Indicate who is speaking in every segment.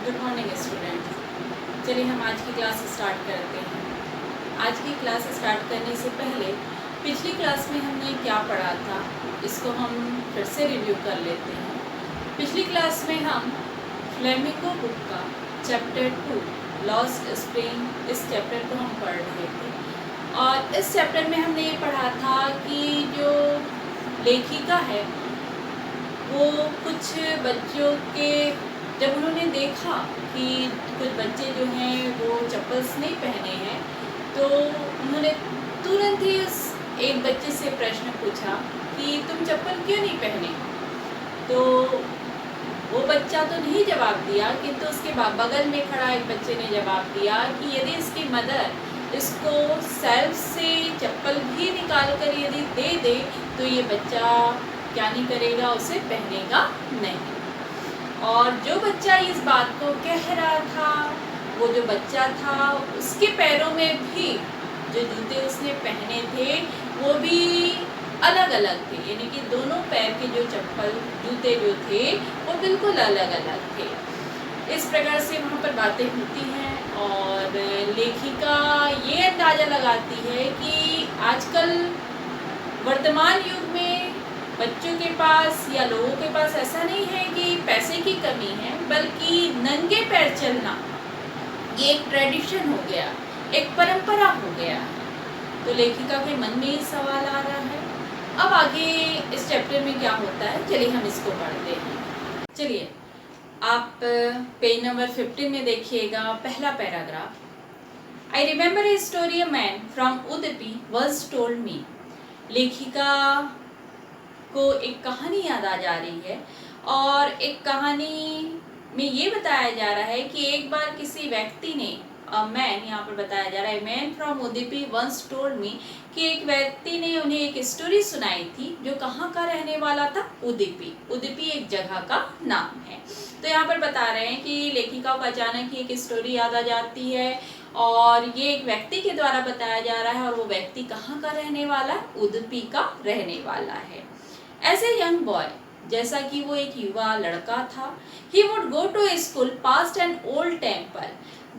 Speaker 1: Good morning student. चलिए हम आज की क्लास स्टार्ट करते हैं। आज की क्लास स्टार्ट करने से पहले पिछली क्लास में हमने क्या पढ़ा था इसको हम फिर से रिव्यू कर लेते हैं। पिछली क्लास में हम फ्लेमिंगो बुक का चैप्टर 2 लॉस्ट स्प्रिंग इस चैप्टर को हम पढ़ रहे थे और इस चैप्टर में हमने ये पढ़ा था कि जो लेखिका है वो कुछ बच्चों के जब उन्होंने देखा कि कुछ बच्चे जो हैं वो चप्पल्स नहीं पहने हैं तो उन्होंने तुरंत ही उस एक बच्चे से प्रश्न पूछा कि तुम चप्पल क्यों नहीं पहने। तो वो बच्चा तो नहीं जवाब दिया किंतु उसके बगल में खड़ा एक बच्चे ने जवाब दिया कि यदि इसकी मदर इसको सेल्फ से चप्पल भी निकाल कर यदि दे दे तो ये बच्चा क्या नहीं करेगा, उसे पहनेगा नहीं। और जो बच्चा इस बात को कह रहा था वो जो बच्चा था उसके पैरों में भी जो जूते उसने पहने थे वो भी अलग अलग थे, यानी कि दोनों पैर के जो चप्पल जूते जो थे वो बिल्कुल अलग अलग थे। इस प्रकार से वहाँ पर बातें होती हैं और लेखिका ये अंदाज़ा लगाती है कि आजकल वर्तमान युग में बच्चों के पास या लोगों के पास ऐसा नहीं है कि पैसे की कमी है, बल्कि नंगे पैर चलना ये एक ट्रेडिशन हो गया, एक परंपरा हो गया। तो लेखिका के मन में ये सवाल आ रहा है। अब आगे इस चैप्टर में क्या होता है, चलिए हम इसको पढ़ते हैं। चलिए आप पेज नंबर 15 में देखिएगा पहला paragraph. I remember a story a man from Udupi once told me. लेखिका को एक कहानी याद आ जा रही है और एक कहानी में ये बताया जा रहा है कि एक बार किसी व्यक्ति ने मैन, यहाँ पर बताया जा रहा है man from Udupi once told me, कि एक व्यक्ति ने उन्हें एक स्टोरी सुनाई थी जो कहाँ का रहने वाला था, उडुपी। उडुपी एक जगह का नाम है। तो यहाँ पर बता रहे हैं कि लेखिका को अचानक ही एक स्टोरी याद आ जाती है और ये एक व्यक्ति के द्वारा बताया जा रहा है और वो व्यक्ति कहाँ का रहने वाला है, उडुपी का रहने वाला है। एज ए यंग बॉय, जैसा कि वो एक युवा लड़का था, he would go to school past an old temple.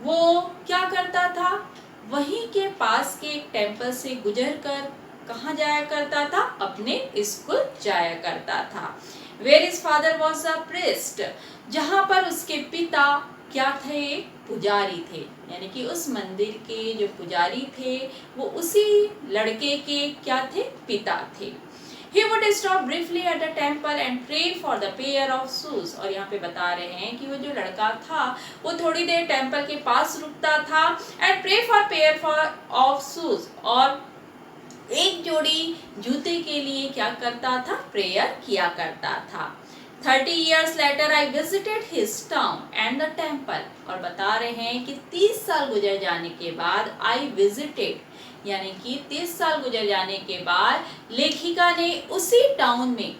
Speaker 1: वो क्या करता था, वहीं के पास के एक टेम्पल से गुजर कर कहाँ जाया करता था, अपने स्कूल जाया करता था। Where his father was a priest, जहाँ पर उसके पिता क्या थे, पुजारी थे, यानी कि उस मंदिर के जो पुजारी थे वो उसी लड़के के क्या थे, पिता थे। He would stop briefly at the temple and pray for the pair of shoes। और यहाँ पे बता रहे हैं कि वो जो लड़का था वो थोड़ी देर टेम्पल के पास रुकता था and pray for pair of shoes, और एक जोड़ी जूते के लिए क्या करता था, प्रेयर किया करता था। 30 years later I visited his town and the temple। और बता रहे हैं कि 30 साल गुजर जाने के बाद I visited, यानी कि 30 साल गुजर जाने के बाद लेखिका ने उसी टाउन में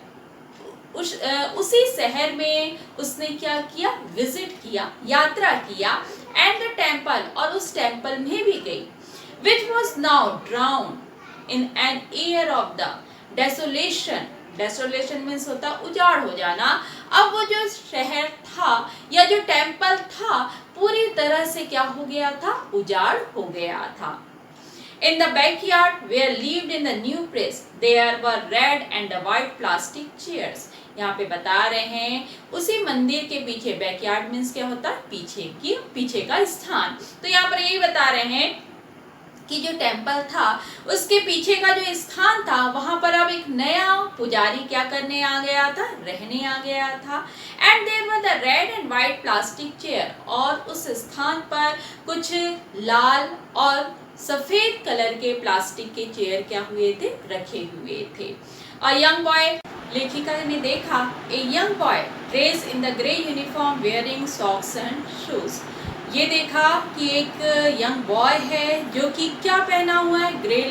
Speaker 1: उसी शहर में उसने क्या किया, विजिट किया, यात्रा किया, एंड द टेम्पल, और उस टेम्पल में भी गई, which was now drown in an air of the desolation. Desolation means होता उजाड़ हो जाना। अब वो जो शहर था या जो टेम्पल था पूरी तरह से क्या हो गया था, उजाड़ हो गया था। In the backyard where lived in the new place, there were red and white plastic chairs। यहाँ पे बता रहे हैं उसी मंदिर के पीछे, बैकयार्ड मीन्स क्या होता है, पीछे का स्थान। तो यहाँ पर यही बता रहे हैं कि जो टेम्पल था उसके पीछे का जो स्थान था वहां पर अब एक नया पुजारी क्या करने आ गया था, रहने आ गया था। And there were the red and white plastic chair, और उस स्थान पर कुछ लाल और सफेद कलर के प्लास्टिक के चेयर क्या हुए थे, रखे हुए थे। और यंग बॉय, लेखिका ने देखा a young boy dress in the grey uniform wearing socks and shoes. ये देखा कि एक यंग बॉय है जो कि क्या पहना हुआ है, ग्रे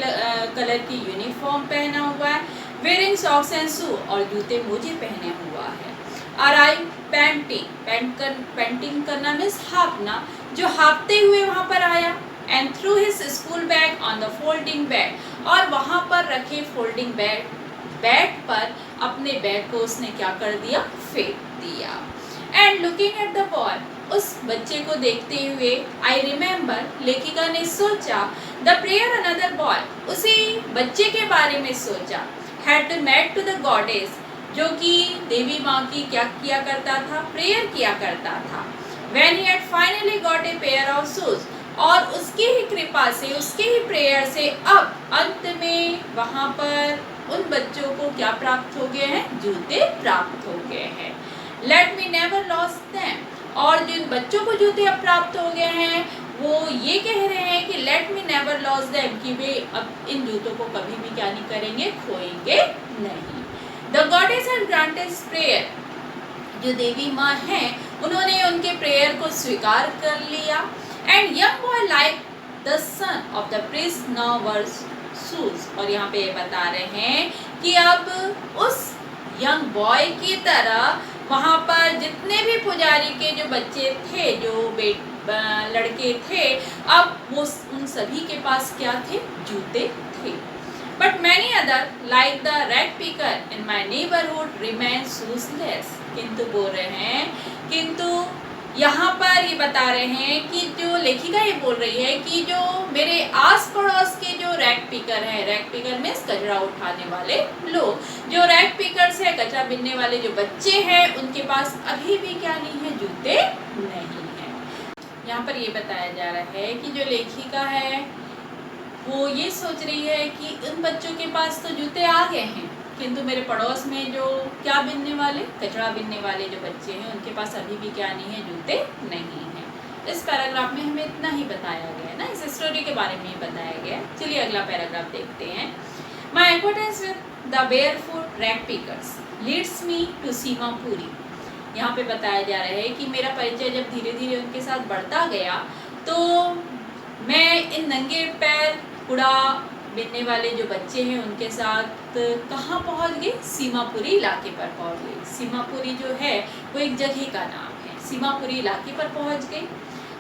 Speaker 1: कलर की यूनिफॉर्म पहना हुआ है, वेयरिंग सॉक्स एंड शू, और जूते मोजे पहने हुआ है। और आई पेंटिंग करना मीन्स हाँपना, जो हाँपते हुए वहाँ पर आया। And through his school bag on the folding bed, और वहाँ पर रखे फोल्डिंग बेड पर अपने बैग को उसने क्या कर दिया, फेंक दिया। And looking at the boy, उस बच्चे को देखते हुए आई रिमेम्बर लेखिका ने सोचा द प्रेयर अनदर बॉय, उसी बच्चे के बारे में सोचा, had met to the goddess, जो कि देवी माँ की क्या किया करता था, प्रेयर किया करता था। When he had finally got a pair of shoes, और उसकी ही कृपा से, उसके ही प्रेयर से अब अंत में वहाँ पर उन बच्चों को क्या प्राप्त हो गए हैं, जूते प्राप्त हो गए हैं। Let me never loss them, और जिन बच्चों को जूते अब प्राप्त हो गए हैं वो ये कह रहे हैं कि let me never loss them, कि वे अब इन जूतों को कभी भी क्या नहीं करेंगे, खोएंगे नहीं। The goddess had granted prayer, जो देवी माँ हैं उन्होंने उनके प्रेयर को स्वीकार कर लिया। And young boy like the son of the prince now wears shoes, और यहाँ पे ये बता रहे हैं कि अब उस यंग बॉय की तरह वहाँ पर जितने भी पुजारी के जो बच्चे थे, जो लड़के थे, अब वो उन सभी के पास क्या थे, जूते थे। But many other like the rag picker in my neighbourhood remain shoeless, किंतु बोल रहे हैं, किंतु यहाँ पर ये बता रहे हैं कि जो लेखिका ये बोल रही है कि जो मेरे आस पड़ोस के जो रैग पिकर हैं, रैग पिकर मीन्स कचरा उठाने वाले लोग, जो रैग पिकर से कचरा बिनने वाले जो बच्चे हैं, उनके पास अभी भी क्या नहीं है, जूते नहीं है। यहाँ पर ये बताया जा रहा है कि जो लेखिका है वो ये सोच रही है कि उन बच्चों के पास तो जूते आ गए हैं, किंतु मेरे पड़ोस में जो क्या बिनने वाले, कचरा बिनने वाले जो बच्चे हैं, उनके पास अभी भी क्या नहीं है, जूते नहीं हैं। इस पैराग्राफ में हमें इतना ही बताया गया है ना, इस स्टोरी के बारे में ही बताया गया है। चलिए अगला पैराग्राफ देखते हैं। My acquaintance with the barefoot rag pickers leads me to Seemapuri, यहाँ पे बताया जा रहा है कि मेरा परिचय जब धीरे धीरे उनके साथ बढ़ता गया तो मैं इन नंगे पैर कूड़ा बिनने वाले जो बच्चे हैं उनके साथ कहाँ पहुँच गए, सीमापुरी इलाके पर पहुँच गए। सीमापुरी जो है वो एक जगह का नाम है, सीमापुरी इलाके पर पहुँच गए।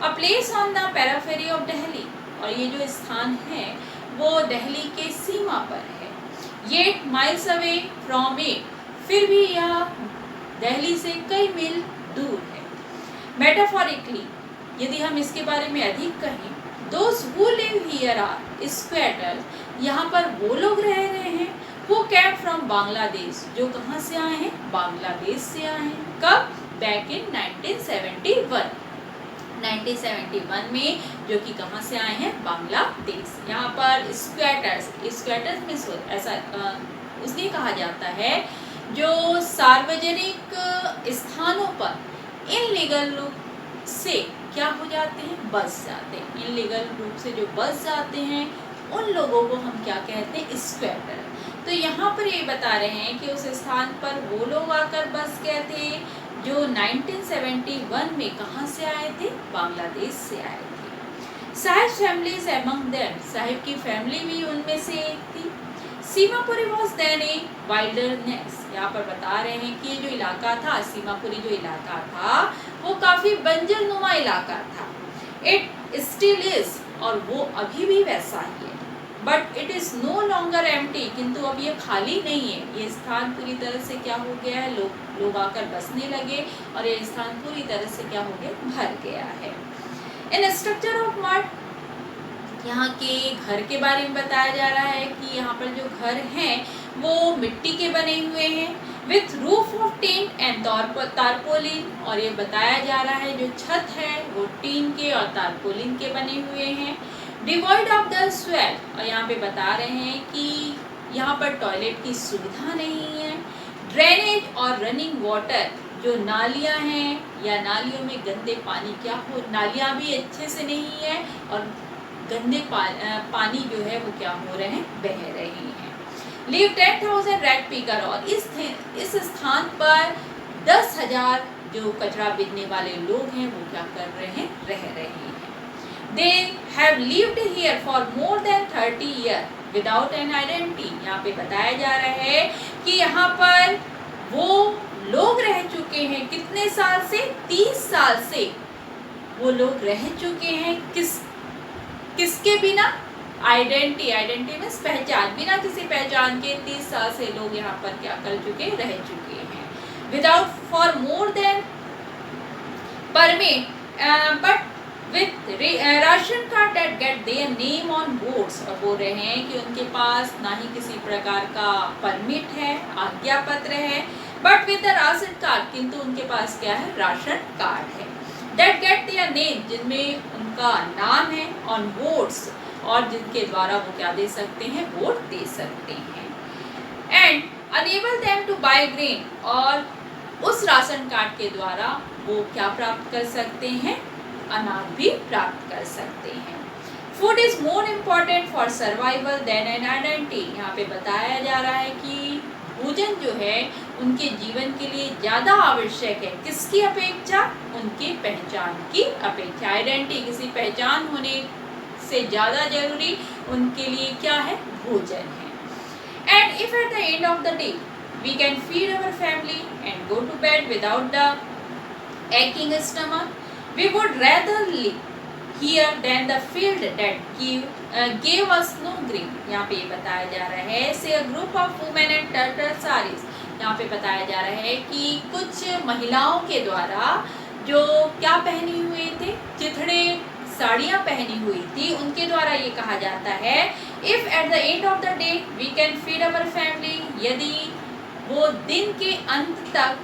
Speaker 1: A place on the periphery of Delhi, और ये जो स्थान है वो दिल्ली के सीमा पर है। ये माइल्स अवे फ्रॉम इट, फिर भी यह दिल्ली से कई मील दूर है। मेटाफोरिकली, यदि हम इसके बारे में अधिक कहें, Those who live here are squatters, यहाँ पर वो लोग रह रहे हैं who came from बांग्लादेश, जो कहाँ से आए हैं, बांग्लादेश से आए हैं। कब, बैक इन 1971, 1971 में, जो कि कहाँ से आए हैं, बांग्लादेश। यहाँ पर स्क्वैटर्स में ऐसा उसने कहा जाता है जो सार्वजनिक स्थानों पर इनलीगल रूप से क्या हो जाते हैं, बस जाते हैं। इनलीगल रूप से जो बस जाते हैं उन लोगों को हम क्या कहते हैं, स्क्वैटर। तो यहाँ पर ये बता रहे हैं कि उस स्थान पर वो लोग आकर बस गए थे जो 1971 में कहाँ से आए थे, बांग्लादेश से आए थे। Saheb families among them, Saheb की फैमिली भी उनमें से एक थी। Seemapuri was then a wilderness, यहाँ पर बता रहे हैं कि ये जो इलाका था, सीमापुरी जो इलाका था वो काफ़ी बंजर नुमा इलाका था। इट स्टिल इज, और वो अभी भी वैसा ही है। But it is no longer empty, किंतु अब ये खाली नहीं है। ये स्थान पूरी तरह से क्या हो गया है, लोग आकर बसने लगे और ये स्थान पूरी तरह से क्या हो गया, भर गया है। इन स्ट्रक्चर ऑफ मड, यहाँ के घर के बारे में बताया जा रहा है कि यहाँ पर जो घर हैं वो मिट्टी के बने हुए हैं, with roof of tin and tarpaulin, और ये बताया जा रहा है जो छत है वो टीन के और तारपोलिन के बने हुए हैं। डिवॉइड ऑफ द स्वेल, और यहाँ पे बता रहे हैं कि यहाँ पर टॉयलेट की सुविधा नहीं है। ड्रेनेज और रनिंग वाटर, जो नालियाँ हैं या नालियों में गंदे पानी क्या हो, नालियाँ भी अच्छे से नहीं है और गंदे पानी जो है वो क्या हो रहे हैं, बह रहे हैं। लीव 10,000 रैग पिकर, और इस स्थान पर 10,000 जो कचरा बिनने वाले लोग हैं वो क्या कर रहे हैं, रह रहे हैं। They have lived here for more than 30 years without an identity, यहाँ पे बताया जा रहा है कि यहाँ पर वो लोग रह चुके हैं कितने साल से, 30 साल से वो लोग रह चुके हैं। किसके बिना, आइडेंटिटी मीन्स पहचान, बिना किसी पहचान के 30 साल से लोग यहाँ पर क्या कर चुके, रह चुके हैं। Without for more than permit but with ration card that get their name on boards, और बोल रहे हैं कि उनके पास ना ही किसी प्रकार का परमिट है, आज्ञा पत्र है, but with the ration card, किंतु उनके पास क्या है, राशन कार्ड है। दैट गेट देयर नेम, जिनमें उनका नाम है, ऑन बोर्ड्स, और जिनके द्वारा वो क्या दे सकते हैं, वोट दे सकते हैं। And enable them to buy grain, और उस राशन कार्ड के द्वारा वो क्या प्राप्त कर सकते हैं, अनाज भी प्राप्त कर सकते हैं। Food is more important for survival than an identity, यहाँ पे बताया जा रहा है कि भोजन जो है उनके जीवन के लिए ज़्यादा आवश्यक है, किसकी अपेक्षा, उनके पहचान की अपेक्षा। आइडेंटिटी, किसी पहचान होने से ज़्यादा जरूरी उनके लिए क्या है, भोजन है। And if at the end of the day we can feed our family and go to bed without the aching stomach, we would rather live here than the field that gave us no grain। यहाँ पे बताया जा रहा है, से a group of women in turtle sarees, यहाँ पे बताया जा रहा है कि कुछ महिलाओं के द्वारा जो क्या पहनी हुए थे, चिथड़े साड़ियाँ पहनी हुई थी, उनके द्वारा ये कहा जाता है, if at the end of the day we can feed our family, यदि वो दिन के अंत तक,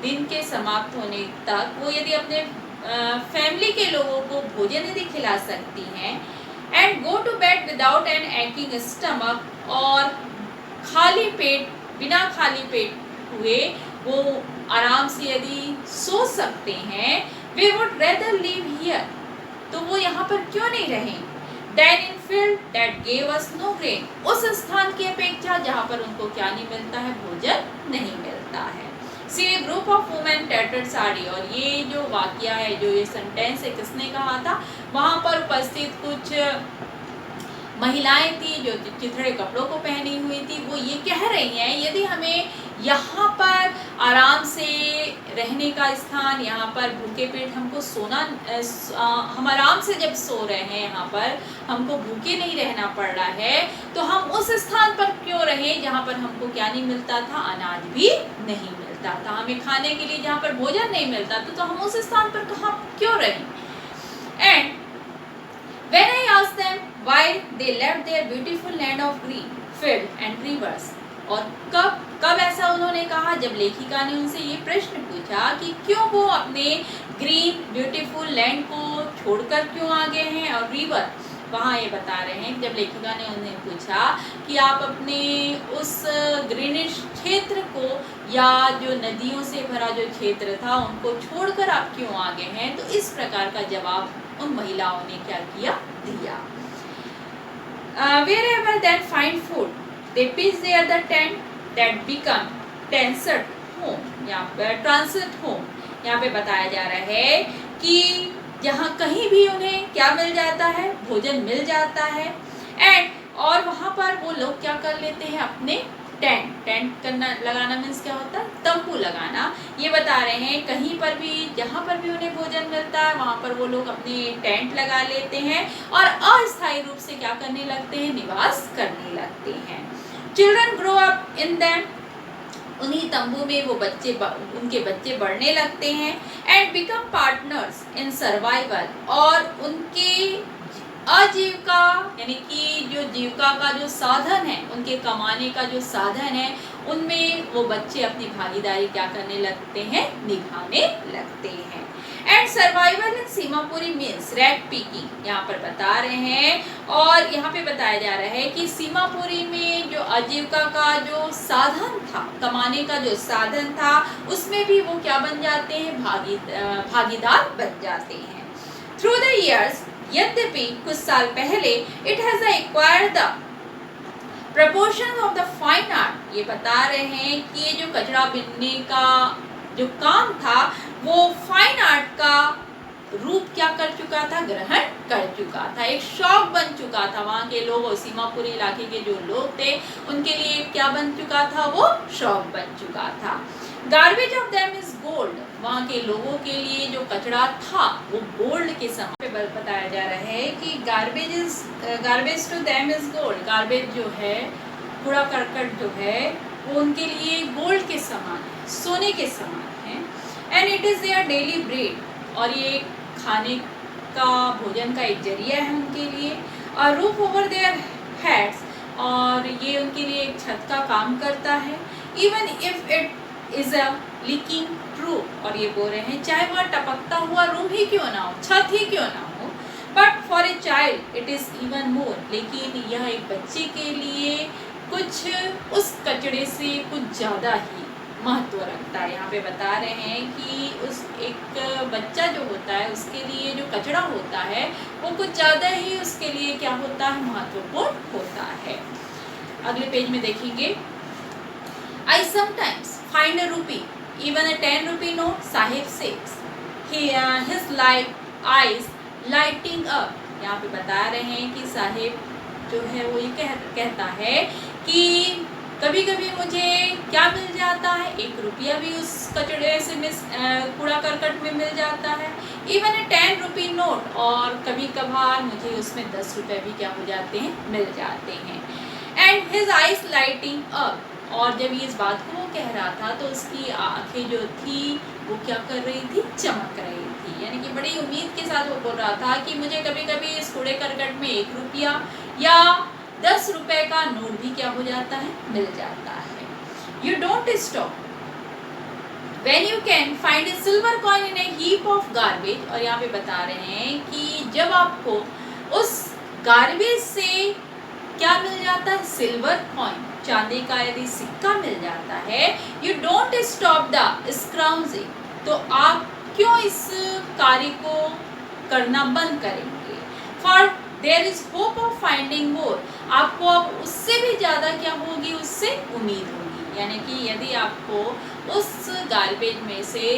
Speaker 1: दिन के समाप्त होने तक वो यदि अपने फैमिली के लोगों को भोजन यदि खिला सकती हैं, and go to bed without an aching stomach, और खाली पेट, बिना खाली पेट हुए वो आराम से यदि सो सकते हैं, we would rather live here, तो वो यहाँ पर क्यों नहीं रहें, then in field that gave us no grain, उस स्थान की अपेक्षा जहाँ पर उनको क्या नहीं मिलता है, भोजन नहीं मिलता है। See a group of women tattered sari, और ये जो वाक्य है, जो ये सेंटेंस है, किसने कहा था, वहाँ पर उपस्थित कुछ महिलाएं थी जो चिथड़े कपड़ों को पहनी हुई थी, वो ये कह रही हैं, यदि हमें यहाँ पर आराम से रहने का स्थान, यहाँ पर भूखे पेट हमको सोना, हम आराम से जब सो रहे हैं, यहाँ पर हमको भूखे नहीं रहना पड़ रहा है, तो हम उस स्थान पर क्यों रहें जहाँ पर हमको क्या नहीं मिलता था, अनाज भी नहीं मिलता था, हमें खाने के लिए जहाँ पर भोजन नहीं मिलता था, तो हम उस स्थान पर कहाँ क्यों रहें। And when I asked them why they left their beautiful land of green field and rivers, और कब ऐसा उन्होंने कहा, जब लेखिका ने उनसे ये प्रश्न पूछा कि क्यों वो अपने ग्रीन ब्यूटीफुल लैंड को छोड़कर क्यों आ गए हैं, और रिवर, वहाँ ये बता रहे हैं, जब लेखिका ने उन्हें पूछा कि आप अपने उस ग्रीनिश क्षेत्र को, या जो नदियों से भरा जो क्षेत्र था, उनको छोड़कर आप क्यों आ गए हैं, तो इस प्रकार का जवाब उन महिलाओं ने क्या किया, दिया। Wherever they find food, they pitch there the tent that become transient home, यहाँ पर ट्रांसिट होम, यहाँ पे बताया जा रहा है कि जहाँ कहीं भी उन्हें क्या मिल जाता है, भोजन मिल जाता है, एंड और वहाँ पर वो लोग क्या कर लेते हैं, अपने टेंट करना, लगाना मीन्स क्या होता है, तंबू लगाना। ये बता रहे हैं कहीं पर भी, जहाँ पर भी उन्हें भोजन मिलता है, वहाँ पर वो लोग अपने टेंट लगा लेते हैं और अस्थायी रूप से क्या करने लगते हैं, निवास करने लगते हैं। Children grow up in them, उन्हीं तंबू में वो बच्चे, उनके बच्चे बढ़ने लगते हैं, and become partners in survival, और उनके आजीविका यानी कि जो जीविका का जो साधन है, उनके कमाने का जो साधन है, उनमें वो बच्चे अपनी भागीदारी क्या करने लगते हैं, निभाने लगते हैं। And survival in Seemapuri means rat picking, यहाँ पर बता रहे हैं, और यहाँ पे बताया जा रहा है कि सीमापुरी में जो आजीविका का जो साधन था, कमाने का जो साधन था, उसमें भी वो क्या बन जाते हैं, भागीदार बन जाते हैं। थ्रू द ईयर्स, यद्यपि कुछ साल पहले, it has acquired the proportion of the fine art, ये बता रहे हैं कि ये जो कचरा बीनने का जो काम था, वो फाइन आर्ट का रूप क्या कर चुका था, ग्रहण कर चुका था, एक शौक बन चुका था। वहाँ के लोग, सीमापुरी इलाके के जो लोग थे, उनके लिए क्या बन चुका था, वो शौक बन चुका था। Garbage of them is gold, वहाँ के लोगों के लिए जो कचरा था वो गोल्ड के समान बताया जा रहा है कि garbage to them is gold, garbage जो है, कूड़ा करकट जो है, वो उनके लिए गोल्ड के समान है, सोने के समान है। And it is their daily bread, और ये खाने का, भोजन का एक जरिया है उनके लिए। और रूफ ओवर देयर हेड्स, और ये उनके लिए एक छत का काम करता है। Even if it is a leaking roof, और ये बोल रहे हैं चाहे वह टपकता हुआ रूम ही क्यों ना हो, छत ही क्यों ना हो, but for a child it is even more, लेकिन यह एक बच्चे के लिए कुछ उस कचड़े से कुछ ज़्यादा ही महत्व रखता है। यहाँ पे बता रहे हैं कि उस एक बच्चा जो होता है उसके लिए जो कचड़ा होता है वो कुछ ज़्यादा ही उसके लिए क्या होता है, महत्वपूर्ण होता है। अगले पेज में देखेंगे, I sometimes find a rupee, even a 10 rupee note, Sahib says. His eyes lighting up. यहाँ पे बता रहे हैं कि साहिब जो है वो ये कहता है कि कभी कभी मुझे क्या मिल जाता है, 1 रुपया भी उस कचड़े से कूड़ा करकट में मिल जाता है। इवन ए 10 रुपी नोट, और कभी कभार मुझे उसमें 10 रुपये भी क्या हो जाते हैं, मिल जाते हैं। And his eyes lighting up, और जब ये इस बात को वो कह रहा था तो उसकी आंखें जो थी वो क्या कर रही थी, चमक रही थी। यानी कि बड़ी उम्मीद के साथ वो बोल रहा था कि मुझे कभी कभी इस कूड़े करकट में 1 रुपया या 10 रुपए का नोट भी क्या हो जाता है, मिल जाता है। You don't stop when you can find A silver coin in A heap of garbage, और यहाँ पे बता रहे हैं कि जब आपको उस गार्बेज से क्या मिल जाता है, सिल्वर कॉइन, चांदी का यदि सिक्का मिल जाता है, you don't stop the scrounging, तो आप क्यों इस कार्य को करना बंद करेंगे। For there is hope of finding more, आपको अब उससे भी ज़्यादा क्या होगी, उससे उम्मीद होगी। यानी कि यदि आपको उस गार्बेज में से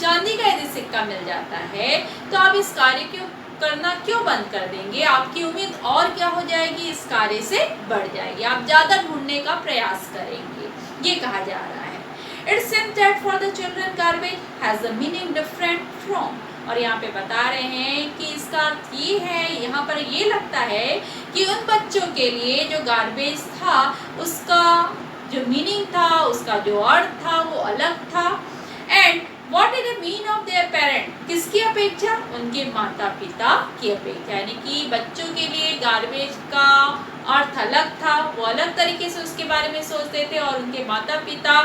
Speaker 1: चांदी का यदि सिक्का मिल जाता है तो आप इस कार्य को करना क्यों बंद कर देंगे, आपकी उम्मीद और क्या हो जाएगी, इस कार्य से बढ़ जाएगी, आप ज़्यादा ढूंढने का प्रयास करेंगे, ये कहा जा रहा है। It seems that for the children garbage has a meaning different from, और यहाँ पे बता रहे हैं कि इसका अर्थ ये है, यहाँ पर ये लगता है कि उन बच्चों के लिए जो गार्बेज था उसका जो मीनिंग था, उसका जो अर्थ था वो अलग था। And What is the mean of their parent? किसकी अपेक्षा, उनके माता पिता की अपेक्षा। यानी कि बच्चों के लिए गार्बेज का अर्थ अलग था, वो अलग तरीके से उसके बारे में सोचते थे, और उनके माता पिता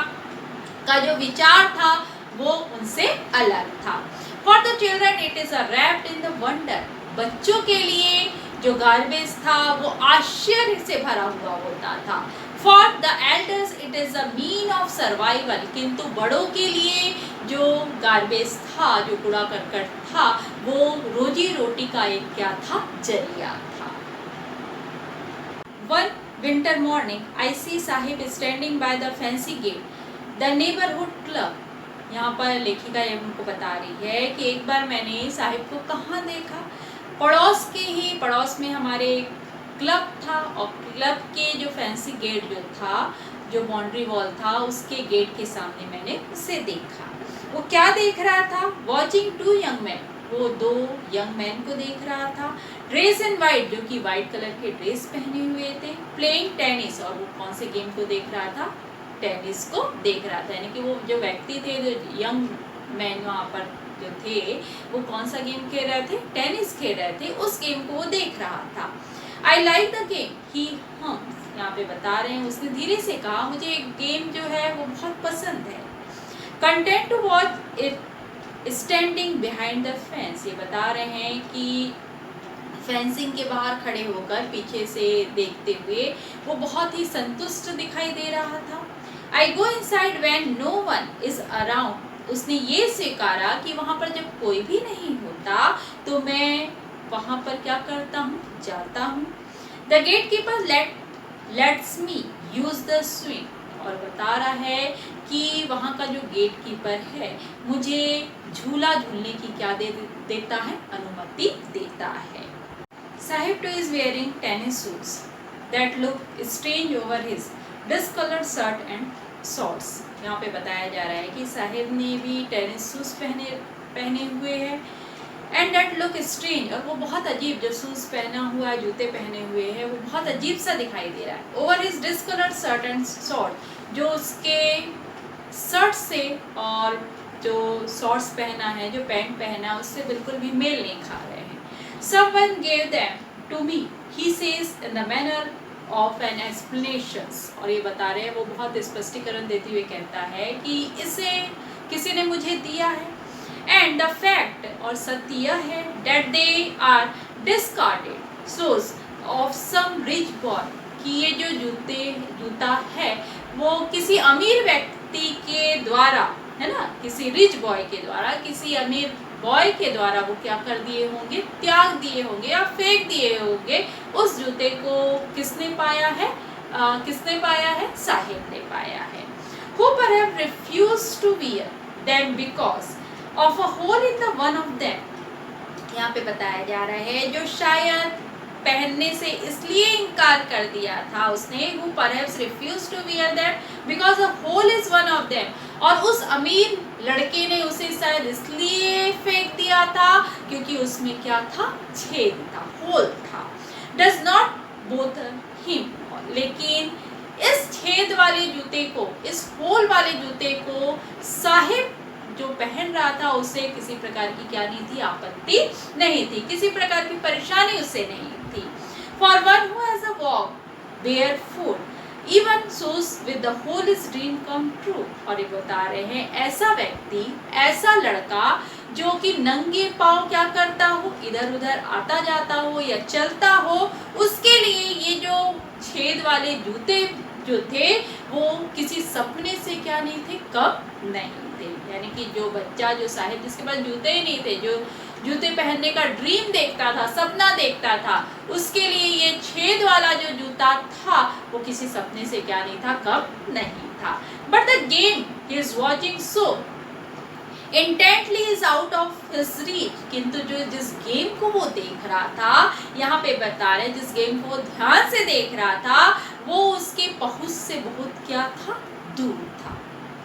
Speaker 1: का जो विचार था वो उनसे अलग था। For the children it is a wrapped in the wonder, बच्चों के लिए जो गार्बेज था वो आश्चर्य से भरा हुआ होता था। For the elders it is a mean of survival, किंतु बड़ों के लिए जो गार्बेज था, जो कूड़ा करकट था, वो रोजी रोटी का एक क्या था, जरिया था। One winter morning I see Sahib standing by the fancy gate, the neighborhood club. यहाँ पर लेखिका ये हमको बता रही है कि एक बार मैंने साहिब को कहाँ देखा, पड़ोस में हमारे क्लब था, और क्लब के जो फैंसी गेट जो था, जो बाउंड्री वॉल था, उसके गेट के सामने मैंने उसे देखा। वो क्या देख रहा था, वॉचिंग 2 यंग मैन, वो 2 यंग मैन को देख रहा था, ड्रेस इन वाइट, जो कि वाइट कलर के ड्रेस पहने हुए थे, प्लेइंग टेनिस, और वो कौन से गेम को देख रहा था, टेनिस को देख रहा था। यानी कि वो जो व्यक्ति थे, जो यंग मैन वहाँ पर जो थे, वो कौन सा गेम खेल रहे थे, टेनिस खेल रहे थे, उस गेम को वो देख रहा था। I like the game he hums, यहाँ पे बता रहे हैं उसने धीरे से कहा, मुझे एक गेम जो है वो बहुत पसंद है। Content to watch it standing behind the fence, ये बता रहे हैं कि फेंसिंग के बाहर खड़े होकर पीछे से देखते हुए वो बहुत ही संतुष्ट दिखाई दे रहा था। I go inside when no one is around, उसने ये स्वीकारा कि वहाँ पर जब कोई भी नहीं होता तो मैं वहाँ पर क्या करता हूँ, जाता हूँ। The gatekeeper lets me use the swing, और बता रहा है कि वहाँ का जो गेट कीपर है मुझे झूला झूलने की क्या देता है, अनुमति देता है। Sahib two is wearing tennis shoes that look strange over his discoloured shirt and shorts, यहाँ पे बताया जा रहा है कि साहिब ने भी टेनिस शूज पहने हुए हैं, एंड दैट लुक स्ट्रेंज, और वो बहुत अजीब, जो शूज पहना हुआ है, जूते पहने हुए हैं, वो बहुत अजीब सा दिखाई दे रहा है। Over his discoloured shirt and short, जो उसके शर्ट से और जो शॉर्ट्स पहना है, जो पैंट पहना है, उससे बिल्कुल भी मेल नहीं खा रहे हैं। Someone gave them to me, he says in the manner of an explanations। और ये बता रहे हैं, वो बहुत स्पष्टीकरण देते हुए कहता है कि इसे किसी ने मुझे दिया है। एंड द फैक्ट, और सत्य यह है, that they are discarded shoes of some rich boy, कि ये जो जूता है वो किसी अमीर व्यक्ति के द्वारा, है ना, किसी रिच बॉय के द्वारा, किसी अमीर बॉय के द्वारा वो क्या कर दिए होंगे, त्याग दिए होंगे या फेंक दिए होंगे। उस जूते को किसने पाया है? किसने पाया है? साहिब ने पाया है। Who perhaps refused to wear them because of a hole in the one of them। यहाँ पे बताया जा रहा है जो शायद पहनने से इसलिए इनकार कर दिया था उसने, who perhaps refused to wear them because a hole is one of them। और उस अमीर लड़के ने उसे शायद इसलिए फेंक दिया था क्योंकि उसमें क्या था? छेद था, होल था। Does not bother him, लेकिन इस छेद वाले जूते को, इस होल वाले जूते को साहिब जो पहन रहा था उसे किसी प्रकार की क्या नहीं थी? आपत्ति नहीं थी, किसी प्रकार की परेशानी उसे नहीं थी। For one who has a walk barefoot, even shoes with the whole is dream come true। और ये बता रहे हैं ऐसा व्यक्ति, ऐसा लड़का जो कि नंगे पांव क्या करता हो, इधर उधर आता जाता हो या चलता हो, उसके लिए ये जो छेद वाले जूते जो थे वो किसी सपने से क्या नहीं थे? कब नहीं थे। यानी कि जो बच्चा, जो साहिब जिसके पास जूते ही नहीं थे, जो जूते पहनने का ड्रीम देखता था, सपना देखता था, उसके लिए ये छेद वाला जो जूता था वो किसी सपने से क्या नहीं था? कब नहीं था। But the game he is watching so intently is out of his reach, किंतु जो जिस गेम को वो देख रहा था, यहाँ पे बता रहे जिस गेम को वो ध्यान से देख रहा था वो उसके पहुंच से बहुत क्या था? दूर था।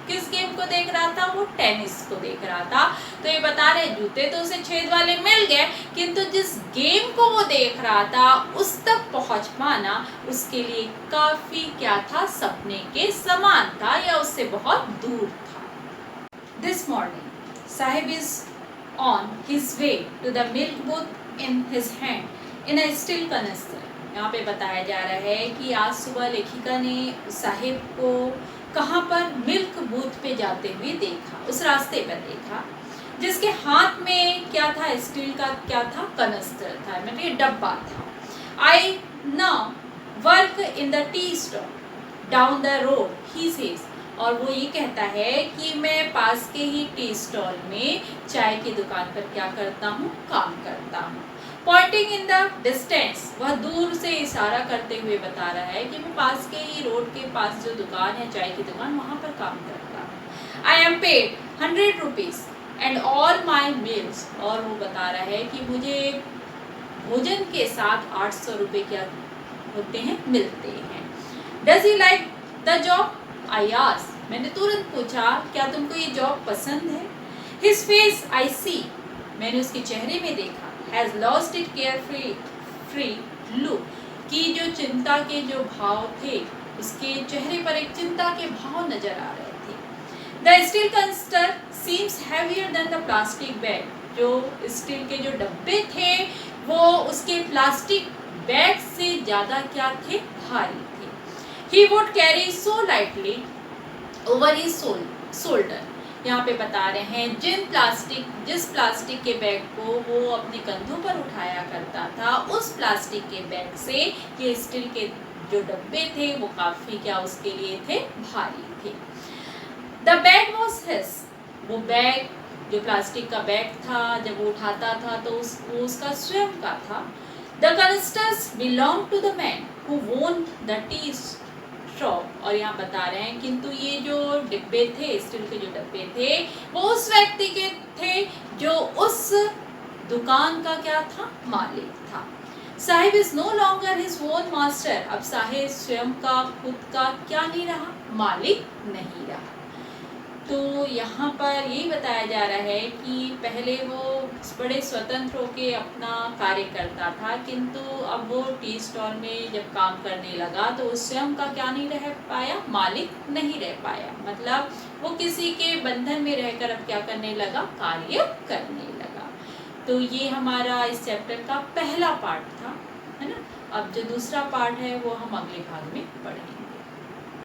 Speaker 1: किस गेम को देख रहा था? वो टेनिस को देख रहा था। तो ये बता रहे जूते तो उसे छेद वाले मिल गए, किंतु जिस गेम को वो देख रहा था उस तक पहुंच पाना उसके लिए काफी क्या था? सपने के समान था या उससे बहुत दूर था। This morning Sahib is on his way to the milk booth in his hand in a steel canister। यहाँ पे बताया जा रहा है कि आज सुबह लेखिका ने साहिब को कहाँ पर? मिल्क बूथ पे जाते हुए देखा, उस रास्ते पर देखा जिसके हाथ में क्या था? स्टील का क्या था? कनस्तर था, मतलब ये डब्बा था। I now work in the tea stall down the road, he says। और वो ये कहता है कि मैं पास के ही टी स्टॉल में चाय की दुकान पर क्या करता हूँ? काम करता हूँ। पॉइंटिंग इन द डिस्टेंस, वह दूर से इशारा करते हुए बता रहा है कि मैं पास के ही रोड के पास जो दुकान है, चाय की दुकान, वहाँ पर काम करता हूँ। I am paid 100 rupees and all my meals. और वो बता रहा है कि मुझे भोजन के साथ 800 रुपये क्या होते हैं? मिलते हैं। Does he like the job? I asked, मैंने तुरंत पूछा क्या तुमको ये जॉब पसंद है? हिज फेस आई सी, मैंने उसके चेहरे में देखा, has lost it care free look, कि जो चिंता के जो भाव थे उसके चेहरे पर एक चिंता के भाव नजर आ रहे थे। The steel canister seems heavier than the plastic bag, जो स्टील के जो डब्बे थे वो उसके प्लास्टिक बैग से ज़्यादा क्या थे? भारी थे। He would carry so lightly over his shoulder। यहाँ पे बता रहे हैं जिस प्लास्टिक के बैग को वो अपने कंधों पर उठाया करता था, उस प्लास्टिक के बैग से ये स्टील के जो डब्बे थे वो काफ़ी क्या उसके लिए थे? भारी थे। The bag was his, वो बैग जो प्लास्टिक का बैग था जब वो उठाता था तो वो उसका स्वयं का था। The canisters belonged to the man who owned the tea shop. और यहाँ बता रहे हैं किंतु ये जो डिब्बे थे, स्टील के जो डब्बे थे, वो उस व्यक्ति के थे जो उस दुकान का क्या था? मालिक था। Saheb is no longer his own master, अब साहिब स्वयं का खुद का क्या नहीं रहा? मालिक नहीं रहा। तो यहाँ पर यही बताया जा रहा है कि पहले वो बड़े स्वतंत्र होकर अपना कार्य करता था, किंतु अब वो टी स्टॉल में जब काम करने लगा तो वो स्वयं का क्या नहीं रह पाया, मालिक नहीं रह पाया। मतलब वो किसी के बंधन में रहकर अब क्या करने लगा, कार्य करने लगा। तो ये हमारा इस चैप्टर का पहला पार्ट था, है ना। अब जो दूसरा पार्ट है वो हम अगले भाग में पढ़ेंगे।